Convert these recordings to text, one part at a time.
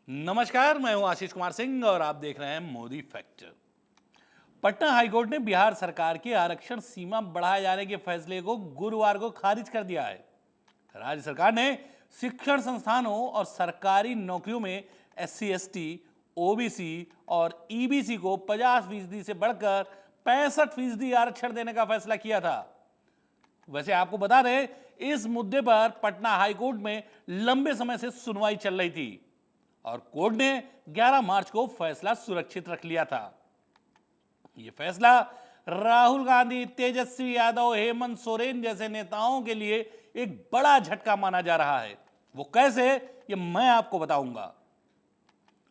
नमस्कार, मैं हूं आशीष कुमार सिंह और आप देख रहे हैं मोदी फैक्टर। पटना हाईकोर्ट ने बिहार सरकार के आरक्षण सीमा बढ़ाए जाने के फैसले को गुरुवार को खारिज कर दिया है। राज्य सरकार ने शिक्षण संस्थानों और सरकारी नौकरियों में एससी, एसटी, ओबीसी और ईबीसी को 50% से बढ़कर 65% आरक्षण देने का फैसला किया था। वैसे आपको बता दें, इस मुद्दे पर पटना हाईकोर्ट में लंबे समय से सुनवाई चल रही थी और कोर्ट ने 11 मार्च को फैसला सुरक्षित रख लिया था। यह फैसला राहुल गांधी, तेजस्वी यादव, हेमंत सोरेन जैसे नेताओं के लिए एक बड़ा झटका माना जा रहा है। वो कैसे, ये मैं आपको बताऊंगा।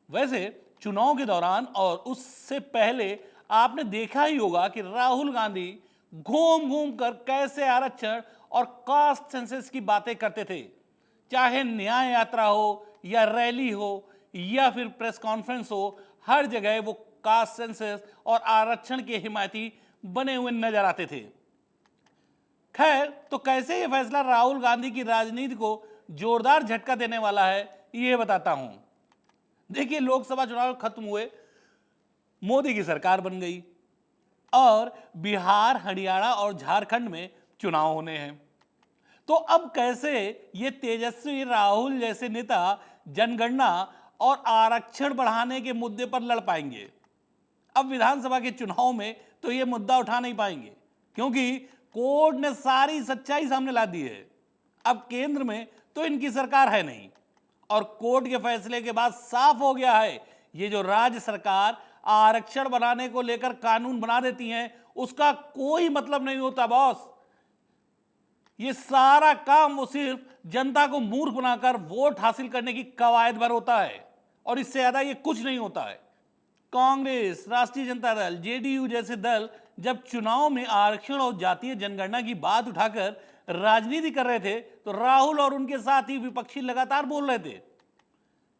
वैसे चुनाव के दौरान और उससे पहले आपने देखा ही होगा कि राहुल गांधी घूम घूम कर कैसे आरक्षण और कास्ट सेंसस की बातें करते थे। चाहे न्याय यात्रा हो या रैली हो या फिर प्रेस कॉन्फ्रेंस हो, हर जगह वो कास्ट सेंसस और आरक्षण के हिमायती बने हुए नजर आते थे। खैर, तो कैसे ये फैसला राहुल गांधी की राजनीति को जोरदार झटका देने वाला है, ये बताता हूं। देखिए, लोकसभा चुनाव खत्म हुए, मोदी की सरकार बन गई और बिहार, हरियाणा और झारखंड में चुनाव होने हैं। तो अब कैसे ये तेजस्वी, राहुल जैसे नेता जनगणना और आरक्षण बढ़ाने के मुद्दे पर लड़ पाएंगे? अब विधानसभा के चुनाव में तो ये मुद्दा उठा नहीं पाएंगे, क्योंकि कोर्ट ने सारी सच्चाई सामने ला दी है। अब केंद्र में तो इनकी सरकार है नहीं और कोर्ट के फैसले के बाद साफ हो गया है, ये जो राज्य सरकार आरक्षण बनाने को लेकर कानून बना देती है, उसका कोई मतलब नहीं होता बॉस। ये सारा काम वो सिर्फ जनता को मूर्ख बनाकर वोट हासिल करने की कवायद भर होता है और इससे ज्यादा ये कुछ नहीं होता है। कांग्रेस, राष्ट्रीय जनता दल, जेडीयू जैसे दल जब चुनाव में आरक्षण और जातीय जनगणना की बात उठाकर राजनीति कर रहे थे, तो राहुल और उनके साथी विपक्षी लगातार बोल रहे थे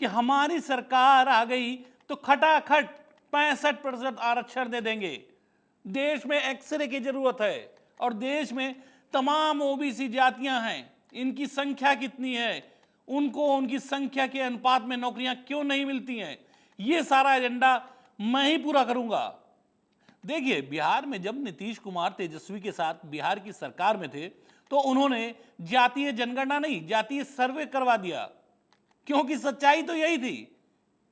कि हमारी सरकार आ गई तो खटाखट 65% आरक्षण दे देंगे। देश में एक्सरे की जरूरत है और देश में तमाम ओबीसी जातियां हैं, इनकी संख्या कितनी है, उनको उनकी संख्या के अनुपात में नौकरियां क्यों नहीं मिलती हैं, ये सारा एजेंडा मैं ही पूरा करूंगा। देखिए, बिहार में जब नीतीश कुमार तेजस्वी के साथ बिहार की सरकार में थे, तो उन्होंने जातीय जनगणना नहीं, जातीय सर्वे करवा दिया, क्योंकि सच्चाई तो यही थी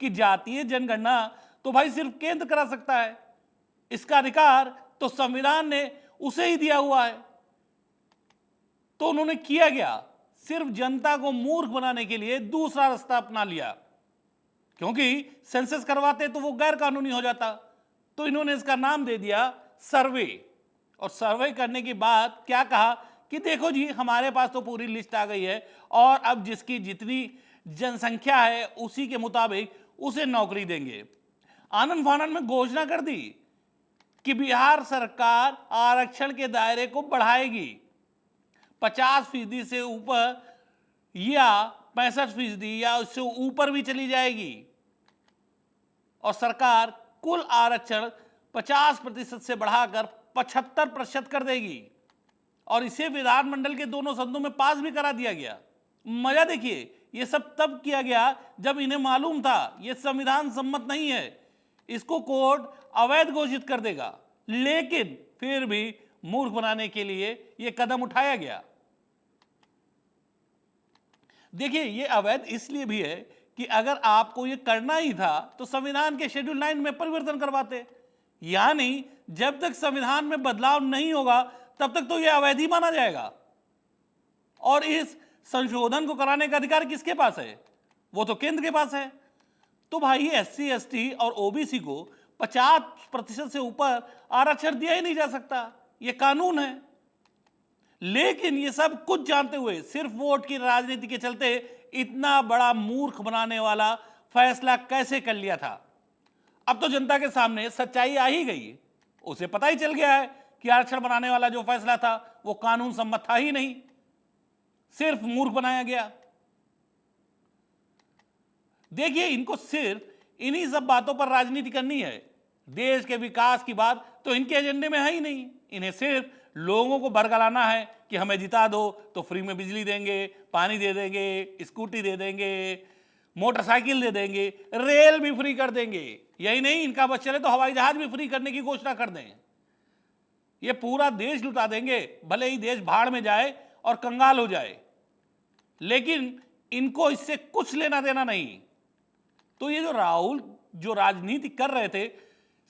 कि जातीय जनगणना तो भाई सिर्फ केंद्र करा सकता है, इसका अधिकार तो संविधान ने उसे ही दिया हुआ है। तो उन्होंने किया गया, सिर्फ जनता को मूर्ख बनाने के लिए दूसरा रास्ता अपना लिया, क्योंकि सेंसस करवाते तो वो गैर कानूनी हो जाता। तो इन्होंने इसका नाम दे दिया सर्वे, और सर्वे करने के बाद क्या कहा कि देखो जी, हमारे पास तो पूरी लिस्ट आ गई है और अब जिसकी जितनी जनसंख्या है उसी के मुताबिक उसे नौकरी देंगे। आनंद फानन में घोषणा कर दी कि बिहार सरकार आरक्षण के दायरे को बढ़ाएगी 50% से ऊपर या 65% या उससे ऊपर भी चली जाएगी, और सरकार कुल आरक्षण 50% से बढ़ाकर 75% कर देगी और इसे विधानमंडल के दोनों सदनों में पास भी करा दिया गया। मजा देखिए, यह सब तब किया गया जब इन्हें मालूम था यह संविधान सम्मत नहीं है, इसको कोर्ट अवैध घोषित कर देगा, लेकिन फिर भी मूर्ख बनाने के लिए यह कदम उठाया गया। देखिए, यह अवैध इसलिए भी है कि अगर आपको यह करना ही था तो संविधान के शेड्यूल 9 में परिवर्तन करवाते, यानी जब तक संविधान में बदलाव नहीं होगा तब तक तो यह अवैध ही माना जाएगा। और इस संशोधन को कराने का अधिकार किसके पास है? वो तो केंद्र के पास है। तो भाई एससी, एसटी और ओबीसी को 50% से ऊपर आरक्षण दिया ही नहीं जा सकता, यह कानून है। लेकिन ये सब कुछ जानते हुए, सिर्फ वोट की राजनीति के चलते इतना बड़ा मूर्ख बनाने वाला फैसला कैसे कर लिया था? अब तो जनता के सामने सच्चाई आ ही गई, उसे पता ही चल गया है कि आरक्षण बनाने वाला जो फैसला था वो कानून सम्मत था ही नहीं, सिर्फ मूर्ख बनाया गया। देखिए, इनको सिर्फ इन्हीं सब बातों पर राजनीति करनी है, देश के विकास की बात तो इनके एजेंडे में है ही नहीं। इन्हें सिर्फ लोगों को बरगलाना है कि हमें जिता दो तो फ्री में बिजली देंगे, पानी दे देंगे, स्कूटी दे देंगे, मोटरसाइकिल दे देंगे, रेल भी फ्री कर देंगे। यही नहीं, इनका बस चले तो हवाई जहाज भी फ्री करने की घोषणा कर दें। ये पूरा देश लुटा देंगे, भले ही देश भाड़ में जाए और कंगाल हो जाए, लेकिन इनको इससे कुछ लेना देना नहीं। तो ये जो राहुल जो राजनीति कर रहे थे,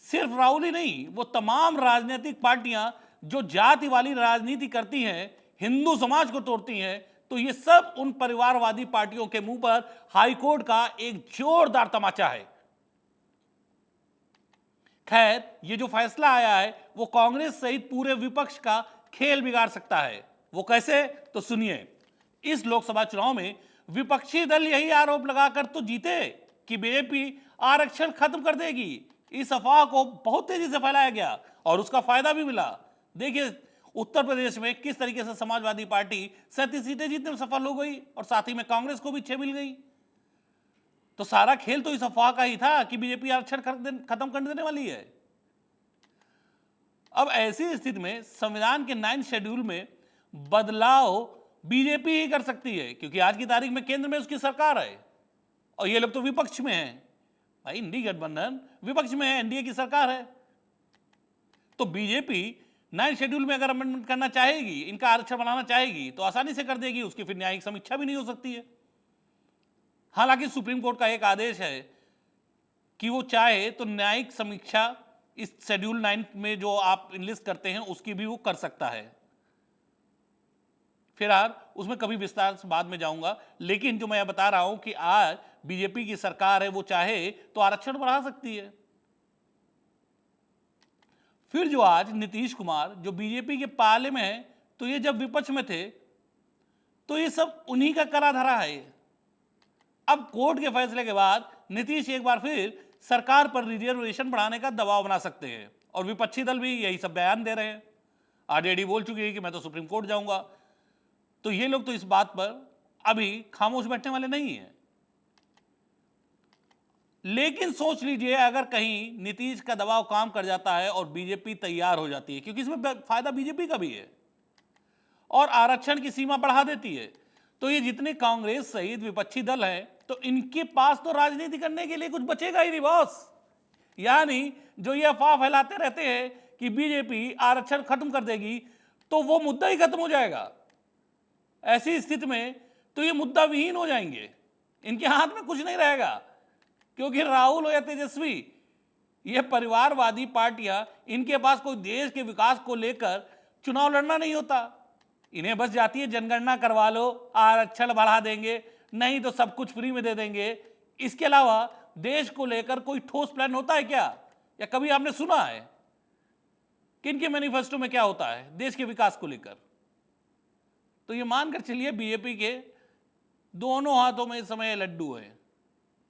सिर्फ राहुल ही नहीं, वो तमाम राजनीतिक पार्टियां जो जाति वाली राजनीति करती हैं, हिंदू समाज को तोड़ती हैं, तो ये सब उन परिवारवादी पार्टियों के मुंह पर हाईकोर्ट का एक जोरदार तमाचा है। खैर, ये जो फैसला आया है वो कांग्रेस सहित पूरे विपक्ष का खेल बिगाड़ सकता है। वो कैसे, तो सुनिए। इस लोकसभा चुनाव में विपक्षी दल यही आरोप लगाकर तो जीते कि बीजेपी आरक्षण खत्म कर देगी। इस अफवाह को बहुत तेजी से फैलाया गया और उसका फायदा भी मिला। देखिए उत्तर प्रदेश में किस तरीके से समाजवादी पार्टी 37 सीटें जीतने में सफल हो गई और साथ ही में कांग्रेस को भी 6 मिल गई। तो सारा खेल तो इस अफवाह का ही था कि बीजेपी आरक्षण खत्म कर देने वाली है। अब ऐसी स्थिति में संविधान के 9 शेड्यूल में बदलाव बीजेपी ही कर सकती है, क्योंकि आज की तारीख में केंद्र में उसकी सरकार है और ये लोग तो विपक्ष में हैं। भाई, इंडी गठबंधन विपक्ष में है, एनडीए की सरकार है। तो बीजेपी 9 शेड्यूल में अगर अमेंडमेंट करना चाहेगी, इनका आरक्षण बनाना चाहेगी, तो आसानी से कर देगी। उसकी फिर न्यायिक समीक्षा भी नहीं हो सकती है। हालांकि सुप्रीम कोर्ट का एक आदेश है कि वो चाहे तो न्यायिक समीक्षा इस शेड्यूल 9 में जो आप इनलिस्ट करते हैं उसकी भी वो कर सकता है। फिलहाल उसमें कभी विस्तार से बाद में जाऊंगा, लेकिन जो मैं बता रहा हूं कि आज बीजेपी की सरकार है, वो चाहे तो आरक्षण बढ़ा सकती है। फिर जो आज नीतीश कुमार जो बीजेपी के पाले में है, तो ये जब विपक्ष में थे तो ये सब उन्हीं का करा धरा है। अब कोर्ट के फैसले के बाद नीतीश एक बार फिर सरकार पर रिजर्वेशन बढ़ाने का दबाव बना सकते हैं और विपक्षी दल भी यही सब बयान दे रहे हैं। आरजेडी बोल चुकी है कि मैं तो सुप्रीम कोर्ट जाऊंगा। तो ये लोग तो इस बात पर अभी खामोश बैठने वाले नहीं हैं। लेकिन सोच लीजिए, अगर कहीं नीतीश का दबाव काम कर जाता है और बीजेपी तैयार हो जाती है, क्योंकि इसमें फायदा बीजेपी का भी है, और आरक्षण की सीमा बढ़ा देती है, तो ये जितने कांग्रेस सहित विपक्षी दल हैं, तो इनके पास तो राजनीति करने के लिए कुछ बचेगा ही नहीं बॉस। यानी जो ये अफवाह फैलाते रहते हैं कि बीजेपी आरक्षण खत्म कर देगी, तो वो मुद्दा ही खत्म हो जाएगा। ऐसी स्थिति में तो ये मुद्दा विहीन हो जाएंगे, इनके हाथ में कुछ नहीं रहेगा, क्योंकि राहुल हो या तेजस्वी, ये परिवारवादी पार्टियां, इनके पास कोई देश के विकास को लेकर चुनाव लड़ना नहीं होता। इन्हें बस जाती है जनगणना करवा लो, आरक्षण बढ़ा देंगे, नहीं तो सब कुछ फ्री में दे देंगे। इसके अलावा देश को लेकर कोई ठोस प्लान होता है क्या, या कभी आपने सुना है कि इनके मैनिफेस्टो में क्या होता है देश के विकास को लेकर? तो ये मानकर चलिए बीजेपी के दोनों हाथों में इस समय लड्डू है।